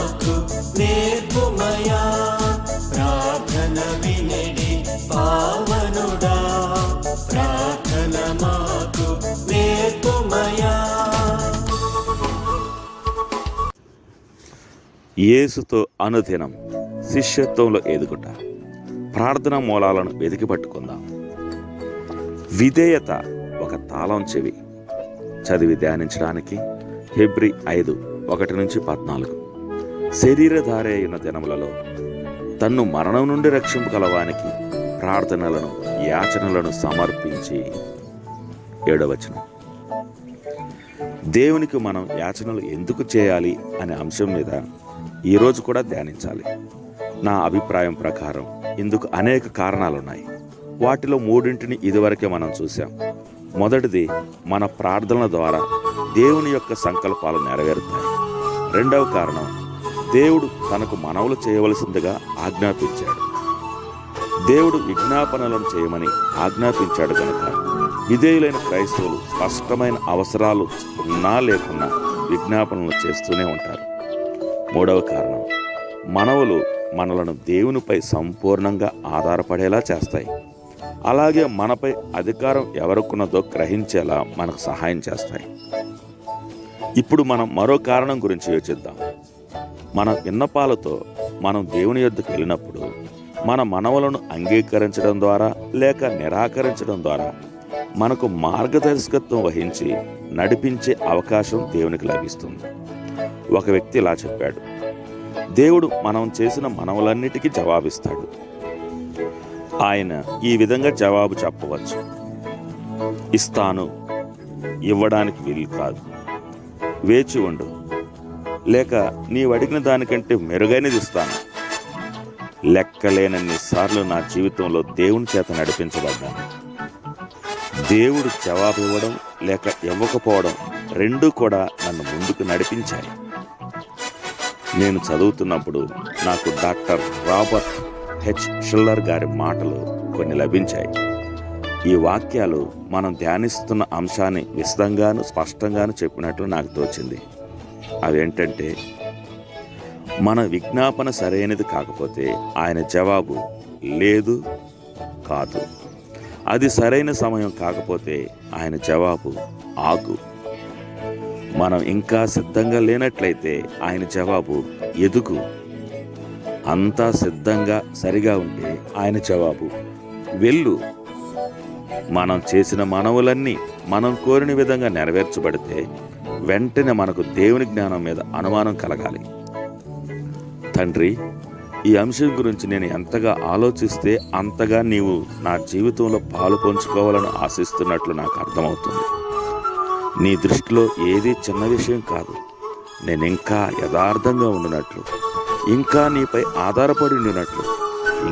మాకు నేర్పుమయా, ప్రార్థన వినడి పావనుడా, ప్రార్థన మాకు నేర్పుమయా. యేసుతో అనుదినం శిష్యత్వంలో ఎదుగుట. ప్రార్థనా మూలాలను వెతికి పట్టుకుందాం. విధేయత ఒక తాళం చెవి. చదివి ధ్యానించడానికి హెబ్రీ 5:1-14. శరీరధారి అయిన దినములలో తన్ను మరణం నుండి రక్షింపగలవానికి ప్రార్థనలను యాచనలను సమర్పించి. 7వ వచనం. దేవునికి మనం యాచనలు ఎందుకు చేయాలి అనే అంశం మీద ఈరోజు కూడా ధ్యానించాలి. నా అభిప్రాయం ప్రకారం ఇందుకు అనేక కారణాలున్నాయి. వాటిలో 3 ఇదివరకే మనం చూసాం. మొదటిది, మన ప్రార్థనల ద్వారా దేవుని యొక్క సంకల్పాలు నెరవేరుతాయి. 2వ కారణం, దేవుడు తనకు మనవులు చేయవలసిందిగా ఆజ్ఞాపించాడు. దేవుడు విజ్ఞాపనలను చేయమని ఆజ్ఞాపించాడు కనుక విధేయులైన క్రైస్తవులు స్పష్టమైన అవసరాలు ఉన్నా లేకున్నా విజ్ఞాపనలు చేస్తూనే ఉంటారు. 3వ కారణం, మనవులు మనలను దేవునిపై సంపూర్ణంగా ఆధారపడేలా చేస్తాయి. అలాగే మనపై అధికారం ఎవరికున్నదో గ్రహించేలా మనకు సహాయం చేస్తాయి. ఇప్పుడు మనం మరో కారణం గురించి యోచిద్దాం. మన విన్నపాలతో మనం దేవుని యొద్దకు వెళ్ళినప్పుడు మన మనవులను అంగీకరించడం ద్వారా లేక నిరాకరించడం ద్వారా మనకు మార్గదర్శకత్వం వహించి నడిపించే అవకాశం దేవునికి లభిస్తుంది. ఒక వ్యక్తి ఇలా చెప్పాడు, దేవుడు మనం చేసిన మనవులన్నిటికీ జవాబిస్తాడు. ఆయన ఈ విధంగా జవాబు చెప్పవచ్చు: ఇస్తాను, ఇవ్వడానికి వీలు కాదు, వేచి ఉండు, లేక నీవు అడిగిన దానికంటే మెరుగైనది ఇస్తాను. లెక్కలేనన్ని సార్లు నా జీవితంలో దేవుని చేత నడిపించబడ్డాను. దేవుడు జవాబు ఇవ్వడం లేక ఇవ్వకపోవడం రెండూ కూడా నన్ను ముందుకు నడిపించాయి. నేను చదువుతున్నప్పుడు నాకు డాక్టర్ రాబర్ట్ హెచ్ షిల్లర్ గారి మాటలు కొన్ని లభించాయి. ఈ వాక్యాలు మనం ధ్యానిస్తున్న అంశాన్ని విశదంగాను స్పష్టంగాను చెప్పినట్లు నాకు తోచింది. అవేంటంటే, మన విజ్ఞాపన సరైనది కాకపోతే ఆయన జవాబు లేదు, కాదు. అది సరైన సమయం కాకపోతే ఆయన జవాబు ఆగు. మనం ఇంకా సిద్ధంగా లేనట్లయితే ఆయన జవాబు ఎదుగు. అంతా సిద్ధంగా సరిగా ఉంటే ఆయన జవాబు వెళ్ళు. మనం చేసిన మనవులన్నీ మనం కోరిన విధంగా నెరవేర్చబడితే వెంటనే మనకు దేవుని జ్ఞానం మీద అనుమానం కలగాలి. తండ్రి, ఈ అంశం గురించి నేను ఎంతగా ఆలోచిస్తే అంతగా నీవు నా జీవితంలో పాలు పంచుకోవాలని ఆశిస్తున్నట్లు నాకు అర్థమవుతుంది. నీ దృష్టిలో ఏది చిన్న విషయం కాదు. నేను ఇంకా యథార్థంగా ఉండినట్లు, ఇంకా నీపై ఆధారపడి ఉండినట్లు,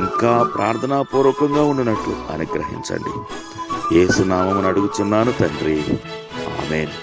ఇంకా ప్రార్థనాపూర్వకంగా ఉండినట్లు అనుగ్రహించండి. యేసు నామమున అడుగుచున్నాను తండ్రి, ఆమేన్.